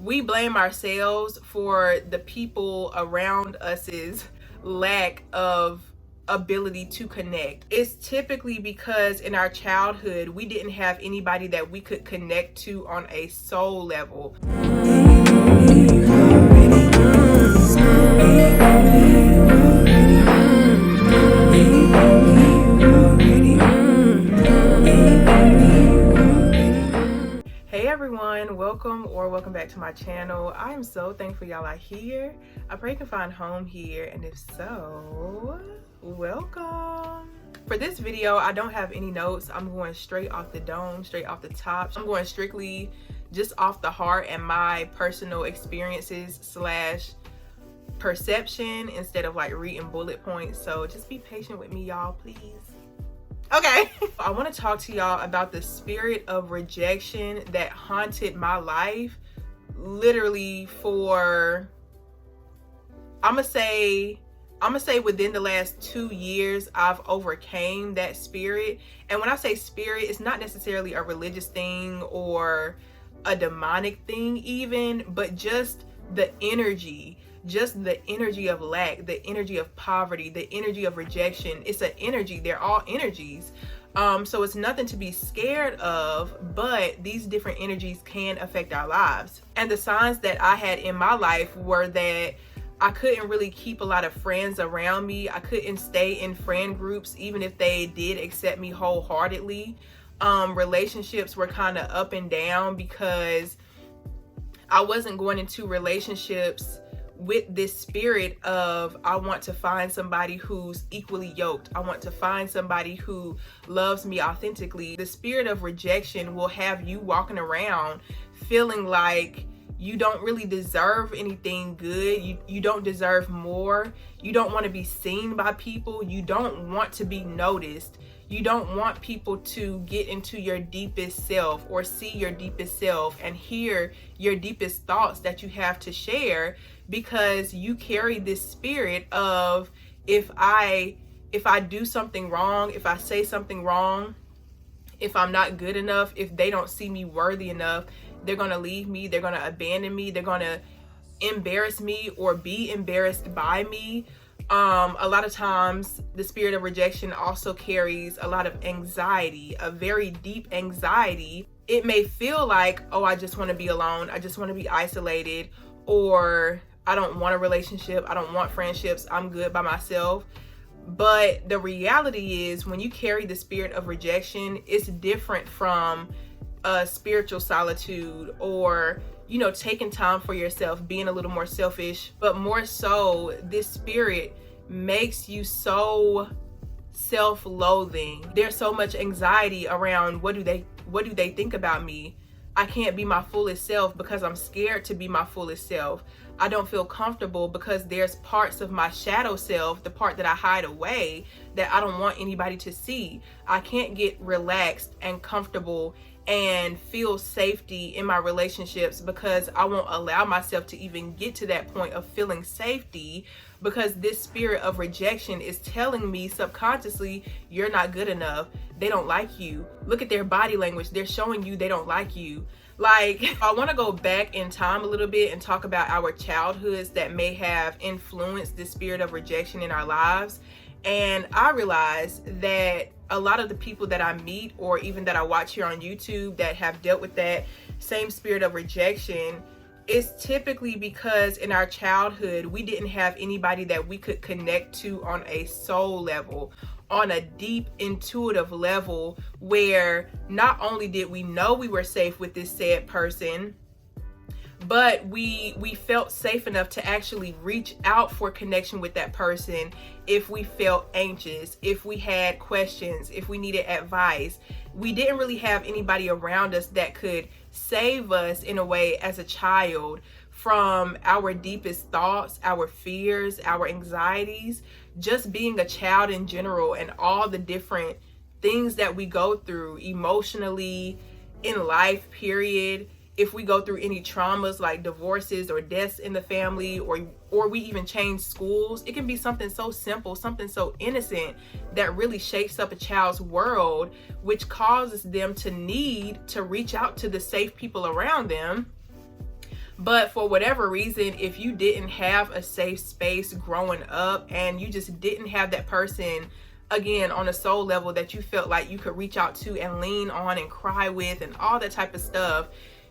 we blame ourselves for the people around us's lack of ability to connect. It's typically because in our childhood we didn't have anybody that we could connect to on a soul level. Hey everyone, welcome back to my channel. I am so thankful y'all are here. I pray you can find home here, and if so, welcome. For this video, I don't have any notes. I'm going straight off the dome, straight off the top. I'm going strictly just off the heart and my personal experiences slash perception instead of like reading bullet points. So just be patient with me, y'all, please. Okay. I want to talk to y'all about the spirit of rejection that haunted my life literally for I'm gonna say within the last 2 years I've overcame that spirit. And when I say spirit, it's not necessarily a religious thing or a demonic thing even, but just the energy of lack, the energy of poverty, the energy of rejection. It's an energy. They're all energies. So it's nothing to be scared of, but these different energies can affect our lives. And the signs that I had in my life were that I couldn't really keep a lot of friends around me. I couldn't stay in friend groups even if they did accept me wholeheartedly. Relationships were kind of up and down because I wasn't going into relationships with this spirit of I want to find somebody who's equally yoked. I want to find somebody who loves me authentically. The spirit of rejection will have you walking around feeling like you don't really deserve anything good. You don't deserve more. You don't want to be seen by people. You don't want to be noticed. You don't want people to get into your deepest self or see your deepest self and hear your deepest thoughts that you have to share, because you carry this spirit of if I do something wrong, if I say something wrong, if I'm not good enough, if they don't see me worthy enough, they're going to leave me, they're going to abandon me, they're going to embarrass me or be embarrassed by me. A lot of times the spirit of rejection also carries a lot of anxiety, a very deep anxiety. It may feel like, oh, I just want to be alone, I just want to be isolated, or I don't want a relationship, I don't want friendships, I'm good by myself. But the reality is, when you carry the spirit of rejection, it's different from spiritual solitude or, you know, taking time for yourself, being a little more selfish. But more so, this spirit makes you so self-loathing. There's so much anxiety around what do they think about me? I can't be my fullest self because I'm scared to be my fullest self. I don't feel comfortable because there's parts of my shadow self, the part that I hide away, that I don't want anybody to see. I can't get relaxed and comfortable and feel safety in my relationships because I won't allow myself to even get to that point of feeling safety, because this spirit of rejection is telling me subconsciously, you're not good enough. They don't like you. Look at their body language. They're showing you they don't like you. Like, I want to go back in time a little bit and talk about our childhoods that may have influenced the spirit of rejection in our lives. And I realized that a lot of the people that I meet or even that I watch here on YouTube that have dealt with that same spirit of rejection is typically because in our childhood, we didn't have anybody that we could connect to on a soul level, on a deep intuitive level, where not only did we know we were safe with this said person, but we felt safe enough to actually reach out for connection with that person if we felt anxious, if we had questions, if we needed advice. We didn't really have anybody around us that could save us in a way as a child from our deepest thoughts, our fears, our anxieties, just being a child in general, and all the different things that we go through emotionally in life, period. If we go through any traumas like divorces or deaths in the family, or we even change schools, it can be something so simple, something so innocent that really shakes up a child's world, which causes them to need to reach out to the safe people around them. But for whatever reason, if you didn't have a safe space growing up and you just didn't have that person, again, on a soul level that you felt like you could reach out to and lean on and cry with and all that type of stuff,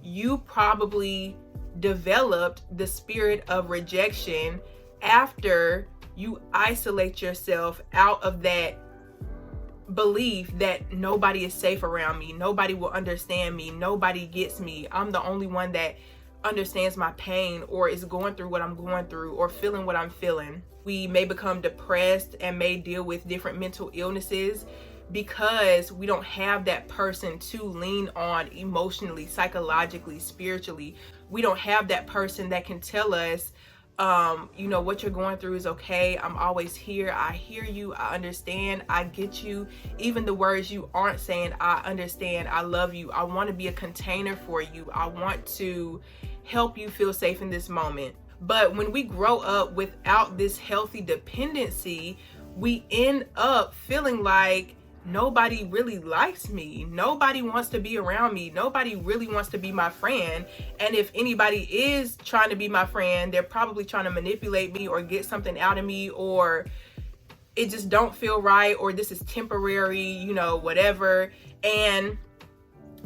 you probably developed the spirit of rejection after you isolate yourself out of that belief that nobody is safe around me, nobody will understand me, nobody gets me, I'm the only one that understands my pain or is going through what I'm going through or feeling what I'm feeling. We may become depressed and may deal with different mental illnesses because we don't have that person to lean on emotionally, psychologically, spiritually. We don't have that person that can tell us, what you're going through is okay. I'm always here. I hear you. I understand. I get you. Even the words you aren't saying, I understand. I love you. I want to be a container for you. I want to help you feel safe in this moment. But when we grow up without this healthy dependency, we end up feeling like nobody really likes me. Nobody wants to be around me. Nobody really wants to be my friend. And if anybody is trying to be my friend, they're probably trying to manipulate me or get something out of me, or it just don't feel right, or this is temporary, whatever. And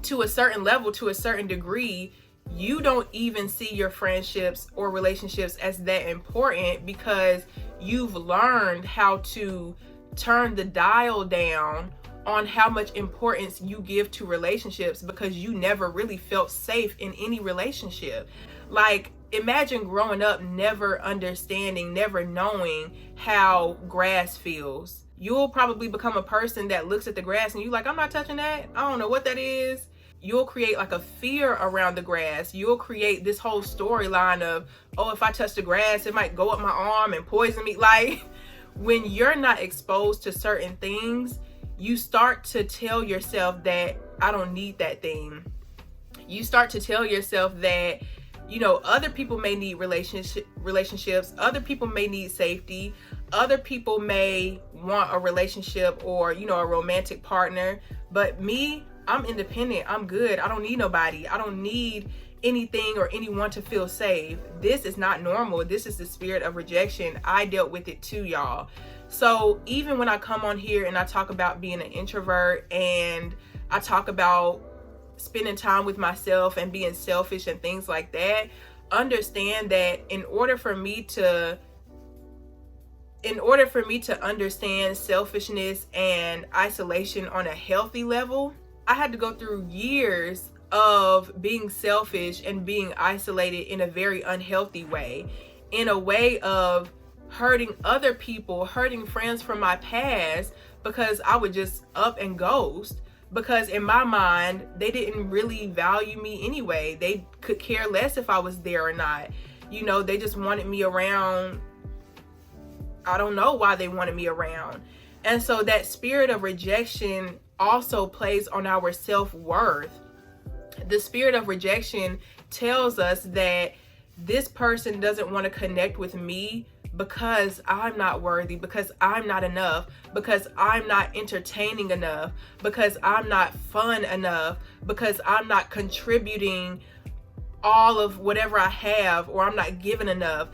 to a certain level, to a certain degree, you don't even see your friendships or relationships as that important because you've learned how to turn the dial down on how much importance you give to relationships because you never really felt safe in any relationship. Like, imagine growing up never understanding, never knowing how grass feels. You'll probably become a person that looks at the grass and you're like, I'm not touching that. I don't know what that is. You'll create like a fear around the grass. You'll create this whole storyline of, oh, if I touch the grass, it might go up my arm and poison me. Like, when you're not exposed to certain things, you start to tell yourself that I don't need that thing. You start to tell yourself that, other people may need relationships. Other people may need safety. Other people may want a relationship or, a romantic partner. But me, I'm independent. I'm good. I don't need nobody. I don't need anything or anyone to feel safe. This is not normal. This is the spirit of rejection. I dealt with it too, y'all. So even when I come on here and I talk about being an introvert and I talk about spending time with myself and being selfish and things like that, understand that in order for me to understand selfishness and isolation on a healthy level, I had to go through years of being selfish and being isolated in a very unhealthy way, in a way of hurting other people, hurting friends from my past, because I would just up and ghost, because in my mind, they didn't really value me anyway. They could care less if I was there or not. They just wanted me around. I don't know why they wanted me around. And so that spirit of rejection also plays on our self-worth. The spirit of rejection tells us that this person doesn't want to connect with me because I'm not worthy, because I'm not enough, because I'm not entertaining enough, because I'm not fun enough, because I'm not contributing all of whatever I have, or I'm not giving enough.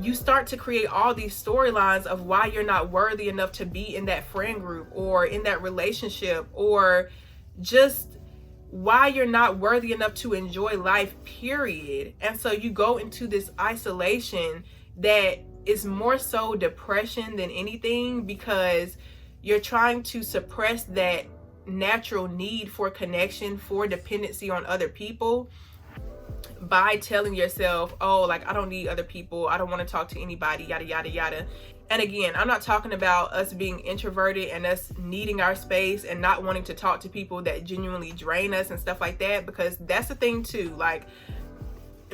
You start to create all these storylines of why you're not worthy enough to be in that friend group or in that relationship, or just why you're not worthy enough to enjoy life, period. And so you go into this isolation that is more so depression than anything, because you're trying to suppress that natural need for connection, for dependency on other people, by telling yourself, oh, like, I don't need other people, I don't want to talk to anybody, yada yada yada. And again, I'm not talking about us being introverted and us needing our space and not wanting to talk to people that genuinely drain us and stuff like that, because that's the thing too. Like,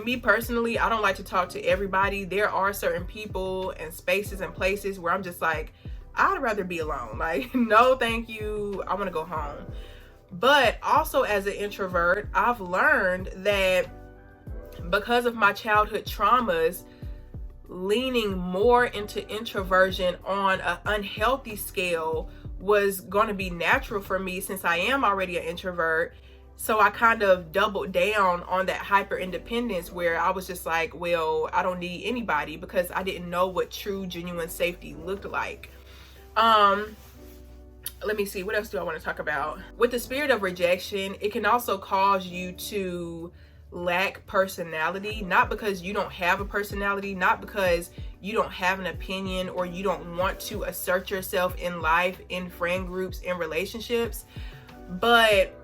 me personally, I don't like to talk to everybody. There are certain people and spaces and places where I'm just like, I'd rather be alone. Like, no thank you, I want to go home. But also, as an introvert, I've learned that because of my childhood traumas, leaning more into introversion on an unhealthy scale was going to be natural for me, since I am already an introvert. So I kind of doubled down on that hyper independence, where I was just like, well, I don't need anybody, because I didn't know what true, genuine safety looked like. Let me see, what else do I want to talk about? With the spirit of rejection, it can also cause you to lack personality, not because you don't have a personality, not because you don't have an opinion, or you don't want to assert yourself in life, in friend groups, in relationships. But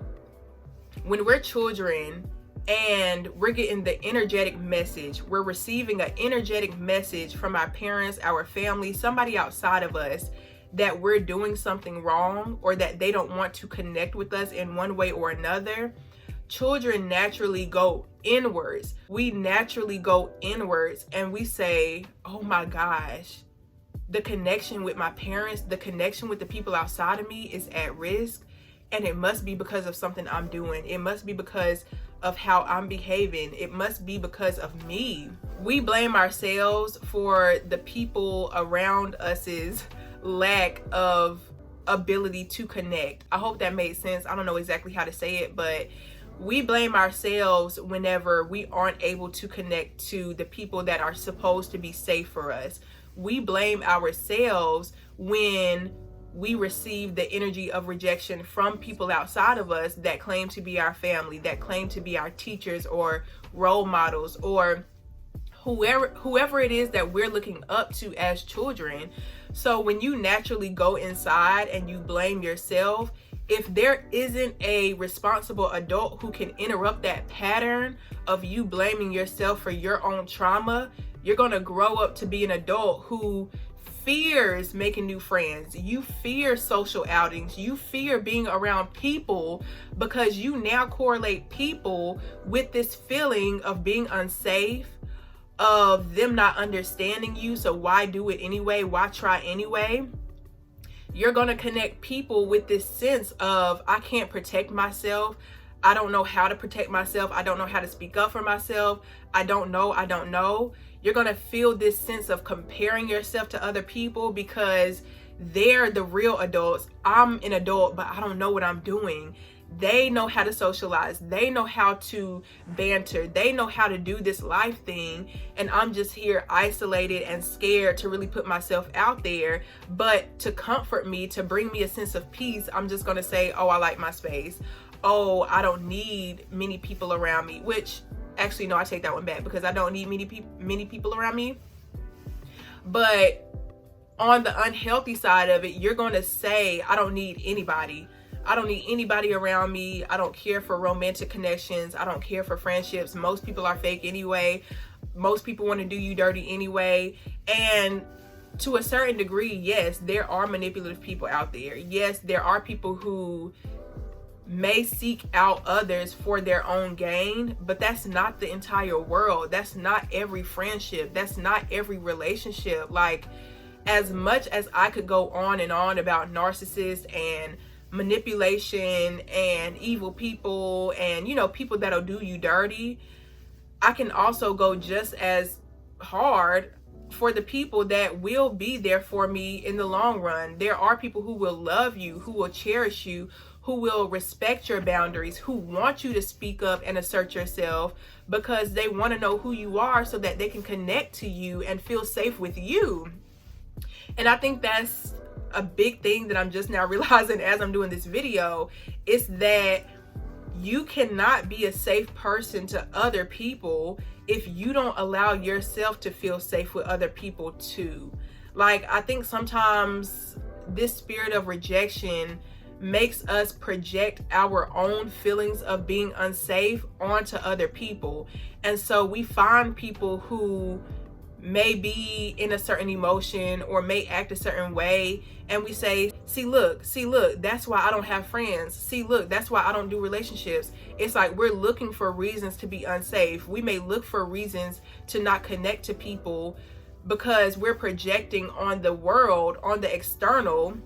when we're children and we're getting the energetic message, we're receiving an energetic message from our parents, our family, somebody outside of us, that we're doing something wrong, or that they don't want to connect with us in one way or another, children naturally go inwards. We naturally go inwards and we say, oh my gosh, the connection with my parents, the connection with the people outside of me is at risk. And it must be because of something I'm doing. It must be because of how I'm behaving. It must be because of me. We blame ourselves for the people around us's lack of ability to connect. I hope that made sense. I don't know exactly how to say it, but we blame ourselves whenever we aren't able to connect to the people that are supposed to be safe for us. We blame ourselves when we receive the energy of rejection from people outside of us that claim to be our family, that claim to be our teachers or role models, or whoever it is that we're looking up to as children. So when you naturally go inside and you blame yourself, if there isn't a responsible adult who can interrupt that pattern of you blaming yourself for your own trauma, you're going to grow up to be an adult who fears making new friends. You fear social outings. You fear being around people, because you now correlate people with this feeling of being unsafe, of them not understanding you. So why do it anyway? Why try anyway? You're going to connect people with this sense of, I can't protect myself. I don't know how to protect myself. I don't know how to speak up for myself. I don't know. You're going to feel this sense of comparing yourself to other people because they're the real adults. I'm an adult, but I don't know what I'm doing. They know how to socialize. They know how to banter. They know how to do this life thing. And I'm just here isolated and scared to really put myself out there. But to comfort me, to bring me a sense of peace, I'm just going to say, oh, I like my space. Oh, I don't need many people around me, which actually, no, I take that one back, because I don't need many people around me. But on the unhealthy side of it, you're going to say, I don't need anybody. I don't need anybody around me. I don't care for romantic connections. I don't care for friendships. Most people are fake anyway. Most people want to do you dirty anyway. And to a certain degree, yes, there are manipulative people out there. Yes, there are people who may seek out others for their own gain, but that's not the entire world. That's not every friendship. That's not every relationship. Like, as much as I could go on and on about narcissists and manipulation and evil people and, you know, people that'll do you dirty, I can also go just as hard for the people that will be there for me in the long run. There are people who will love you, who will cherish you, who will respect your boundaries, who want you to speak up and assert yourself because they want to know who you are so that they can connect to you and feel safe with you. And I think that's a big thing that I'm just now realizing as I'm doing this video, is that you cannot be a safe person to other people if you don't allow yourself to feel safe with other people too. Like, I think sometimes this spirit of rejection makes us project our own feelings of being unsafe onto other people. And so we find people who may be in a certain emotion or may act a certain way, and we say, see look, that's why I don't have friends. See look, that's why I don't do relationships. It's like we're looking for reasons to be unsafe. We may look for reasons to not connect to people because we're projecting on the world, on the external,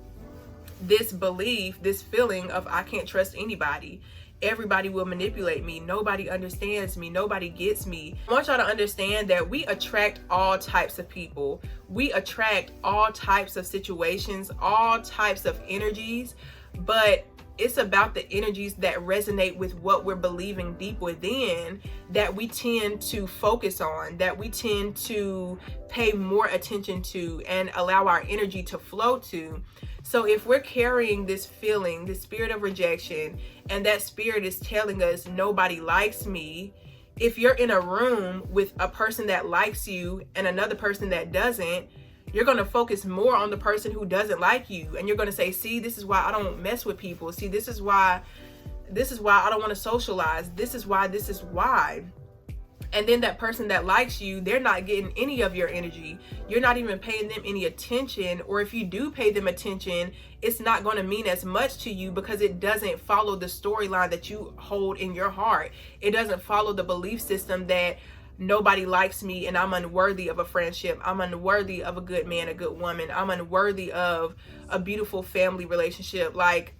this belief, this feeling of I can't trust anybody. Everybody will manipulate me. Nobody understands me. Nobody gets me. I want y'all to understand that we attract all types of people. We attract all types of situations, all types of energies. But it's about the energies that resonate with what we're believing deep within that we tend to focus on, that we tend to pay more attention to and allow our energy to flow to. So if we're carrying this feeling, this spirit of rejection, and that spirit is telling us nobody likes me, if you're in a room with a person that likes you and another person that doesn't, you're going to focus more on the person who doesn't like you. And you're going to say, see, this is why I don't mess with people. See, this is why I don't want to socialize. This is why. And then that person that likes you, they're not getting any of your energy. You're not even paying them any attention. Or if you do pay them attention, it's not going to mean as much to you because it doesn't follow the storyline that you hold in your heart. It doesn't follow the belief system that nobody likes me and I'm unworthy of a friendship. I'm unworthy of a good man, a good woman. I'm unworthy of a beautiful family relationship. Like,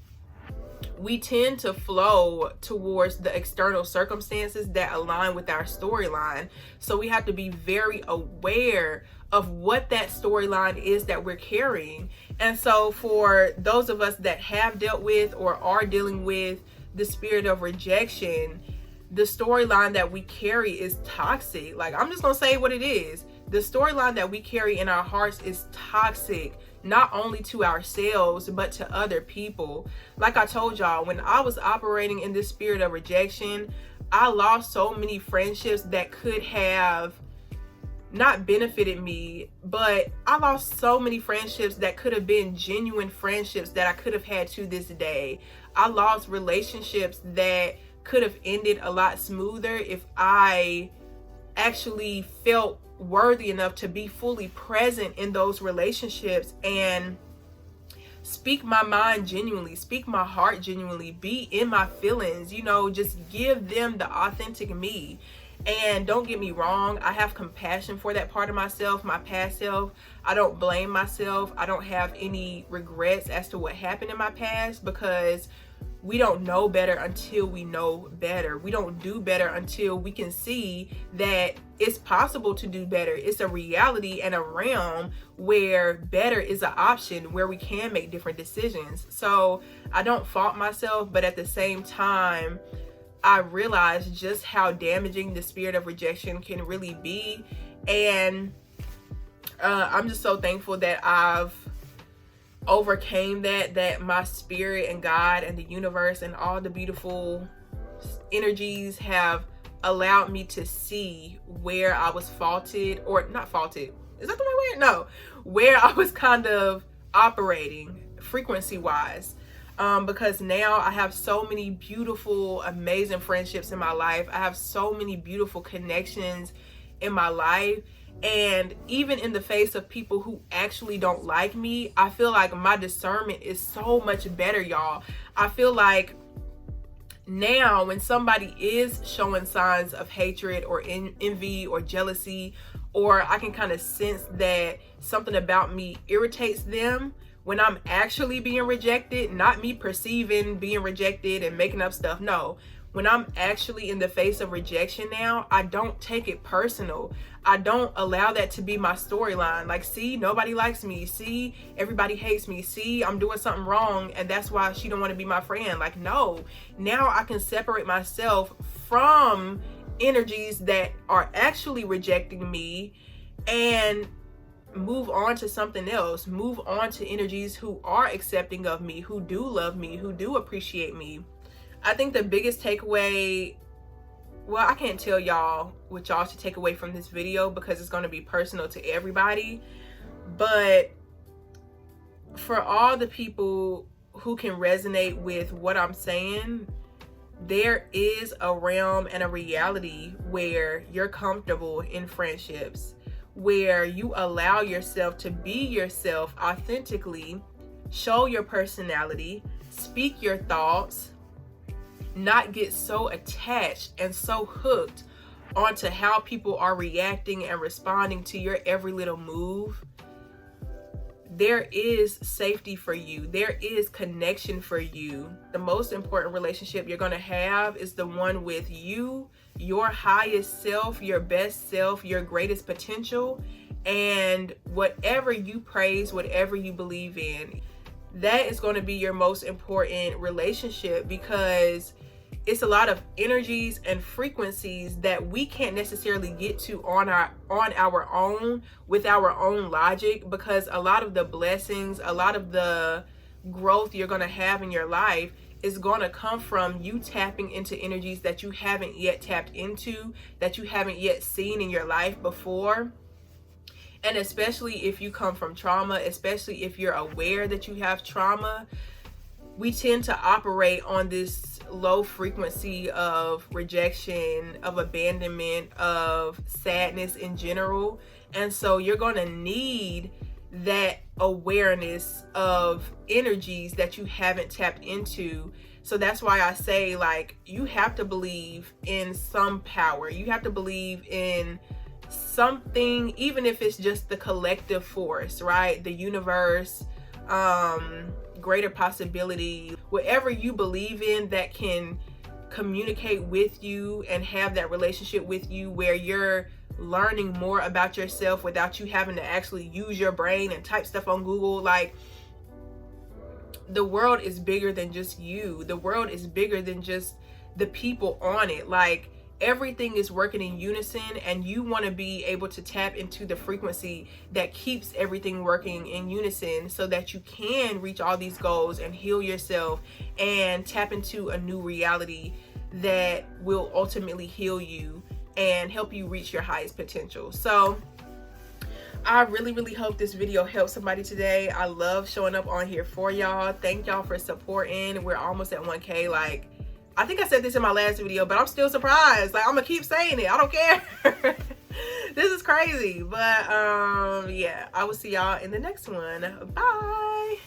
we tend to flow towards the external circumstances that align with our storyline. So we have to be very aware of what that storyline is that we're carrying. And so for those of us that have dealt with or are dealing with the spirit of rejection, the storyline that we carry is toxic. Like, I'm just gonna say what it is. The storyline that we carry in our hearts is toxic, not only to ourselves, but to other people. Like I told y'all, when I was operating in this spirit of rejection, I lost so many friendships that could have not benefited me, but I lost so many friendships that could have been genuine friendships that I could have had to this day. I lost relationships that could have ended a lot smoother if I actually felt worthy enough to be fully present in those relationships and speak my mind genuinely, speak my heart genuinely, be in my feelings, just give them the authentic me. And don't get me wrong, I have compassion for that part of myself, my past self. I don't blame myself. I don't have any regrets as to what happened in my past, because we don't know better until we know better. We don't do better until we can see that it's possible to do better. It's a reality and a realm where better is an option, where we can make different decisions. So I don't fault myself, but at the same time, I realize just how damaging the spirit of rejection can really be. And I'm just so thankful that I've overcame that my spirit and God and the universe and all the beautiful energies have allowed me to see where I was faulted, or not faulted. Is that the right word? No. Where I was kind of operating frequency wise. Because now I have so many beautiful, amazing friendships in my life. I have so many beautiful connections in my life. And even in the face of people who actually don't like me, I feel like my discernment is so much better, y'all. I feel like now when somebody is showing signs of hatred or envy or jealousy, or I can kind of sense that something about me irritates them, when I'm actually being rejected, not me perceiving being rejected and making up stuff. No, when I'm actually in the face of rejection now, I don't take it personal. I don't allow that to be my storyline. Like, see, nobody likes me. See, everybody hates me. See, I'm doing something wrong and that's why she don't want to be my friend. Like, no, now I can separate myself from energies that are actually rejecting me and move on to something else, move on to energies who are accepting of me, who do love me, who do appreciate me. I think the biggest takeaway, well, I can't tell y'all what y'all should take away from this video because it's going to be personal to everybody, but for all the people who can resonate with what I'm saying, there is a realm and a reality where you're comfortable in friendships, where you allow yourself to be yourself authentically, show your personality, speak your thoughts, not get so attached and so hooked onto how people are reacting and responding to your every little move. There is safety for you. There is connection for you. The most important relationship you're going to have is the one with you, your highest self, your best self, your greatest potential, and whatever you praise, whatever you believe in. that is going to be your most important relationship, because it's a lot of energies and frequencies that we can't necessarily get to on our own with our own logic, because a lot of the blessings, a lot of the growth you're going to have in your life is going to come from you tapping into energies that you haven't yet tapped into, that you haven't yet seen in your life before. And especially if you come from trauma, especially if you're aware that you have trauma, we tend to operate on this low frequency of rejection, of abandonment, of sadness in general. And so you're going to need that awareness of energies that you haven't tapped into. So that's why I say, like, you have to believe in some power. You have to believe in something, even if it's just the collective force, right? The universe, greater possibility, whatever you believe in that can communicate with you and have that relationship with you, where you're learning more about yourself without you having to actually use your brain and type stuff on Google. Like, the world is bigger than just you. The world is bigger than just the people on it. Like, everything is working in unison, and you want to be able to tap into the frequency that keeps everything working in unison, so that you can reach all these goals and heal yourself and tap into a new reality that will ultimately heal you and help you reach your highest potential. So I really hope this video helped somebody today. I love showing up on here for y'all. Thank y'all for supporting. We're almost at 1K. Like, I think I said this in my last video, but I'm still surprised. Like, I'm gonna keep saying it. I don't care. This is crazy. But yeah, I will see y'all in the next one. Bye.